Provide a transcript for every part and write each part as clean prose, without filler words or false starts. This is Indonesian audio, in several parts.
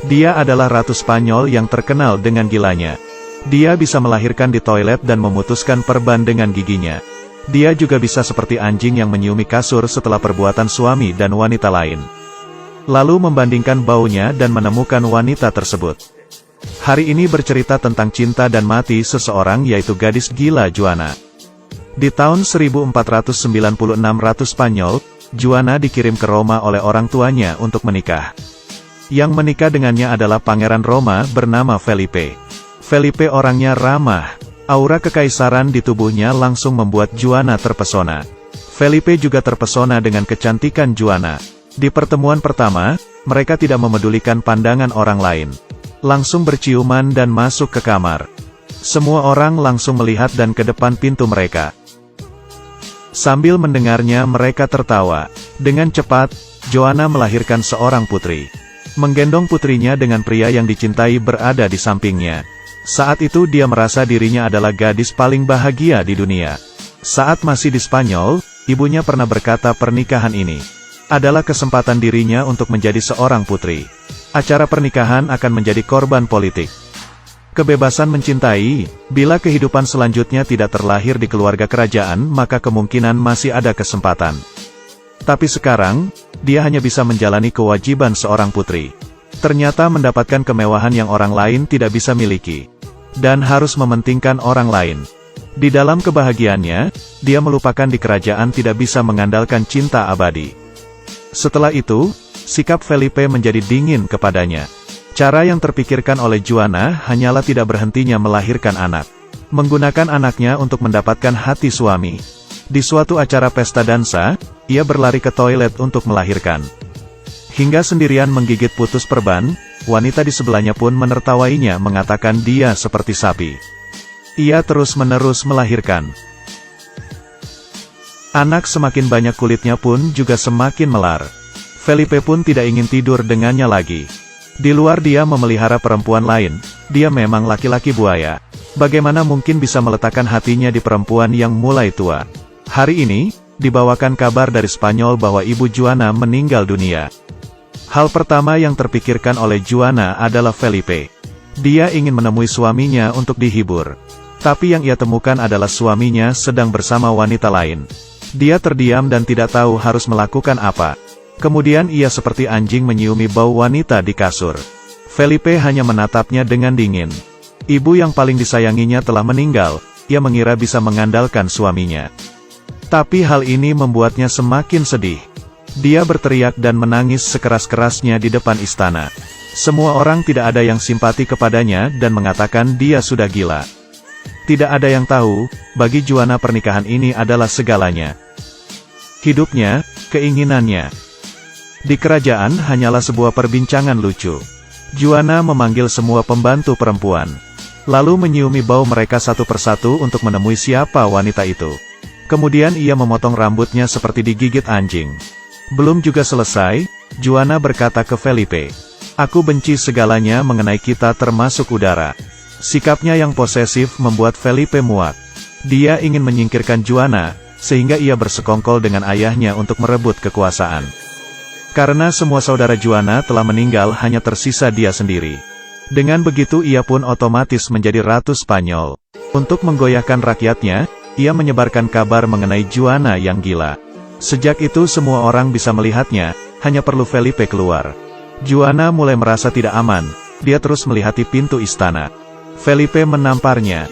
Dia adalah ratu Spanyol yang terkenal dengan gilanya. Dia bisa melahirkan di toilet dan memutuskan perban dengan giginya. Dia juga bisa seperti anjing yang menyiumi kasur setelah perbuatan suami dan wanita lain. Lalu membandingkan baunya dan menemukan wanita tersebut. Hari ini bercerita tentang cinta dan mati seseorang, yaitu gadis gila Juana. Di tahun 1496 Ratu Spanyol, Juana dikirim ke Roma oleh orang tuanya untuk menikah. Yang menikah dengannya adalah pangeran Roma bernama Felipe. Felipe orangnya ramah. Aura kekaisaran di tubuhnya langsung membuat Juana terpesona. Felipe juga terpesona dengan kecantikan Juana. Di pertemuan pertama, mereka tidak memedulikan pandangan orang lain. Langsung berciuman dan masuk ke kamar. Semua orang langsung melihat dan ke depan pintu mereka. Sambil mendengarnya mereka tertawa. Dengan cepat, Juana melahirkan seorang putri. Menggendong putrinya dengan pria yang dicintai berada di sampingnya. Saat itu dia merasa dirinya adalah gadis paling bahagia di dunia. Saat masih di Spanyol, ibunya pernah berkata pernikahan ini adalah kesempatan dirinya untuk menjadi seorang putri. Acara pernikahan akan menjadi korban politik. Kebebasan mencintai, bila kehidupan selanjutnya tidak terlahir di keluarga kerajaan, maka kemungkinan masih ada kesempatan. Tapi sekarang, dia hanya bisa menjalani kewajiban seorang putri. Ternyata mendapatkan kemewahan yang orang lain tidak bisa miliki. Dan harus mementingkan orang lain. Di dalam kebahagiaannya, dia melupakan di kerajaan tidak bisa mengandalkan cinta abadi. Setelah itu, sikap Felipe menjadi dingin kepadanya. Cara yang terpikirkan oleh Juana hanyalah tidak berhentinya melahirkan anak. Menggunakan anaknya untuk mendapatkan hati suami. Di suatu acara pesta dansa, ia berlari ke toilet untuk melahirkan. Hingga sendirian menggigit putus perban, wanita di sebelahnya pun menertawainya mengatakan dia seperti sapi. Ia terus-menerus melahirkan. Anak semakin banyak kulitnya pun juga semakin melar. Felipe pun tidak ingin tidur dengannya lagi. Di luar dia memelihara perempuan lain, dia memang laki-laki buaya. Bagaimana mungkin bisa meletakkan hatinya di perempuan yang mulai tua? Hari ini, dibawakan kabar dari Spanyol bahwa ibu Juana meninggal dunia. Hal pertama yang terpikirkan oleh Juana adalah Felipe. Dia ingin menemui suaminya untuk dihibur. Tapi yang ia temukan adalah suaminya sedang bersama wanita lain. Dia terdiam dan tidak tahu harus melakukan apa. Kemudian ia seperti anjing menyiumi bau wanita di kasur. Felipe hanya menatapnya dengan dingin. Ibu yang paling disayanginya telah meninggal, ia mengira bisa mengandalkan suaminya. Tapi hal ini membuatnya semakin sedih. Dia berteriak dan menangis sekeras-kerasnya di depan istana. Semua orang tidak ada yang simpati kepadanya dan mengatakan dia sudah gila. Tidak ada yang tahu, bagi Juana pernikahan ini adalah segalanya. Hidupnya, keinginannya. Di kerajaan hanyalah sebuah perbincangan lucu. Juana memanggil semua pembantu perempuan. Lalu menyiumi bau mereka satu persatu untuk menemui siapa wanita itu. Kemudian ia memotong rambutnya seperti digigit anjing. Belum juga selesai, Juana berkata ke Felipe, "Aku benci segalanya mengenai kita termasuk udara." Sikapnya yang posesif membuat Felipe muak. Dia ingin menyingkirkan Juana, sehingga ia bersekongkol dengan ayahnya untuk merebut kekuasaan. Karena semua saudara Juana telah meninggal, hanya tersisa dia sendiri. Dengan begitu ia pun otomatis menjadi Ratu Spanyol. Untuk menggoyahkan rakyatnya, ia menyebarkan kabar mengenai Juana yang gila. Sejak itu semua orang bisa melihatnya, hanya perlu Felipe keluar. Juana mulai merasa tidak aman, dia terus melihati pintu istana. Felipe menamparnya.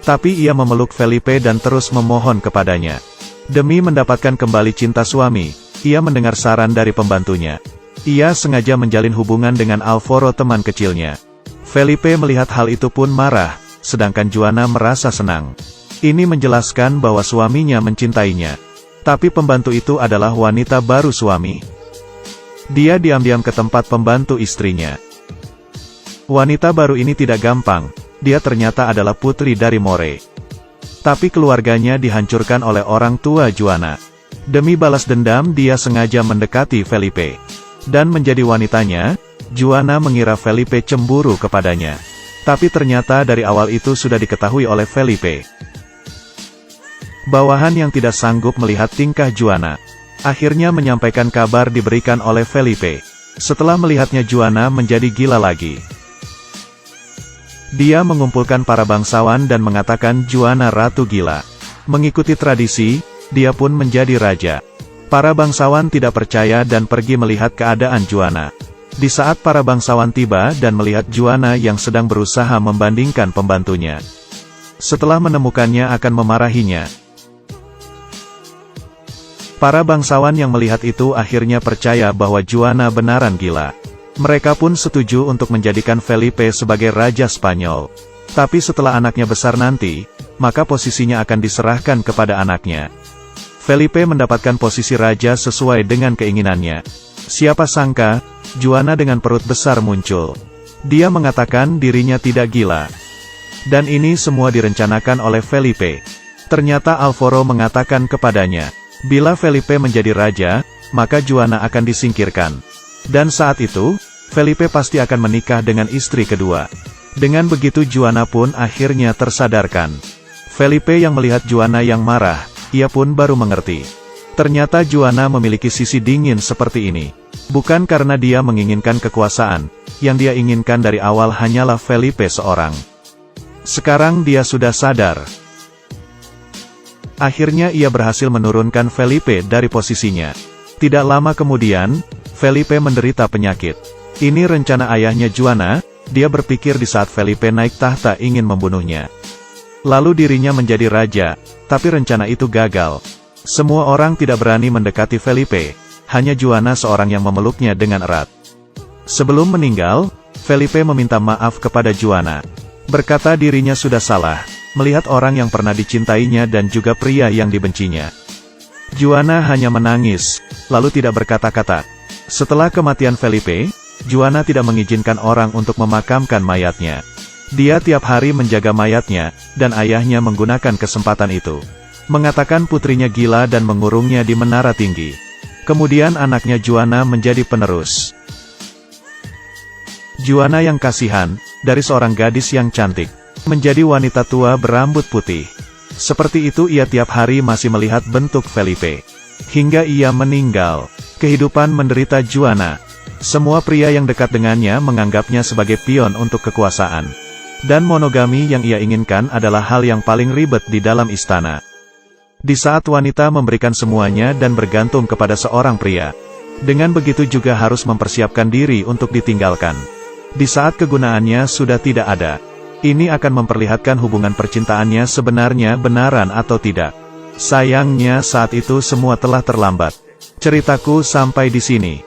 Tapi ia memeluk Felipe dan terus memohon kepadanya. Demi mendapatkan kembali cinta suami, ia mendengar saran dari pembantunya. Ia sengaja menjalin hubungan dengan Alvaro, teman kecilnya. Felipe melihat hal itu pun marah, sedangkan Juana merasa senang. Ini menjelaskan bahwa suaminya mencintainya. Tapi pembantu itu adalah wanita baru suami. Dia diam-diam ke tempat pembantu istrinya. Wanita baru ini tidak gampang, dia ternyata adalah putri dari More. Tapi keluarganya dihancurkan oleh orang tua Juana. Demi balas dendam dia sengaja mendekati Felipe. Dan menjadi wanitanya, Juana mengira Felipe cemburu kepadanya. Tapi ternyata dari awal itu sudah diketahui oleh Felipe. Bawahan yang tidak sanggup melihat tingkah Juana, akhirnya menyampaikan kabar diberikan oleh Felipe. Setelah melihatnya Juana menjadi gila lagi. Dia mengumpulkan para bangsawan dan mengatakan Juana ratu gila. Mengikuti tradisi, dia pun menjadi raja. Para bangsawan tidak percaya dan pergi melihat keadaan Juana. Di saat para bangsawan tiba dan melihat Juana yang sedang berusaha membandingkan pembantunya. Setelah menemukannya akan memarahinya. Para bangsawan yang melihat itu akhirnya percaya bahwa Juana benaran gila. Mereka pun setuju untuk menjadikan Felipe sebagai Raja Spanyol. Tapi setelah anaknya besar nanti, maka posisinya akan diserahkan kepada anaknya. Felipe mendapatkan posisi raja sesuai dengan keinginannya. Siapa sangka, Juana dengan perut besar muncul. Dia mengatakan dirinya tidak gila. Dan ini semua direncanakan oleh Felipe. Ternyata Alvaro mengatakan kepadanya, bila Felipe menjadi raja, maka Juana akan disingkirkan. Dan saat itu, Felipe pasti akan menikah dengan istri kedua. Dengan begitu Juana pun akhirnya tersadarkan. Felipe yang melihat Juana yang marah, ia pun baru mengerti. Ternyata Juana memiliki sisi dingin seperti ini. Bukan karena dia menginginkan kekuasaan, yang dia inginkan dari awal hanyalah Felipe seorang. Sekarang dia sudah sadar. Akhirnya ia berhasil menurunkan Felipe dari posisinya. Tidak lama kemudian, Felipe menderita penyakit. Ini rencana ayahnya Juana, dia berpikir di saat Felipe naik tahta ingin membunuhnya. Lalu dirinya menjadi raja, tapi rencana itu gagal. Semua orang tidak berani mendekati Felipe, hanya Juana seorang yang memeluknya dengan erat. Sebelum meninggal, Felipe meminta maaf kepada Juana. Berkata dirinya sudah salah, melihat orang yang pernah dicintainya dan juga pria yang dibencinya. Juana hanya menangis, lalu tidak berkata-kata. Setelah kematian Felipe, Juana tidak mengizinkan orang untuk memakamkan mayatnya. Dia tiap hari menjaga mayatnya, dan ayahnya menggunakan kesempatan itu. Mengatakan putrinya gila dan mengurungnya di menara tinggi. Kemudian anaknya Juana menjadi penerus. Juana yang kasihan, dari seorang gadis yang cantik, menjadi wanita tua berambut putih. Seperti itu ia tiap hari masih melihat bentuk Felipe. Hingga ia meninggal. Kehidupan menderita Juana. Semua pria yang dekat dengannya menganggapnya sebagai pion untuk kekuasaan. Dan monogami yang ia inginkan adalah hal yang paling ribet di dalam istana. Di saat wanita memberikan semuanya dan bergantung kepada seorang pria. Dengan begitu juga harus mempersiapkan diri untuk ditinggalkan. Di saat kegunaannya sudah tidak ada. Ini akan memperlihatkan hubungan percintaannya sebenarnya benaran atau tidak. Sayangnya saat itu semua telah terlambat. Ceritaku sampai di sini.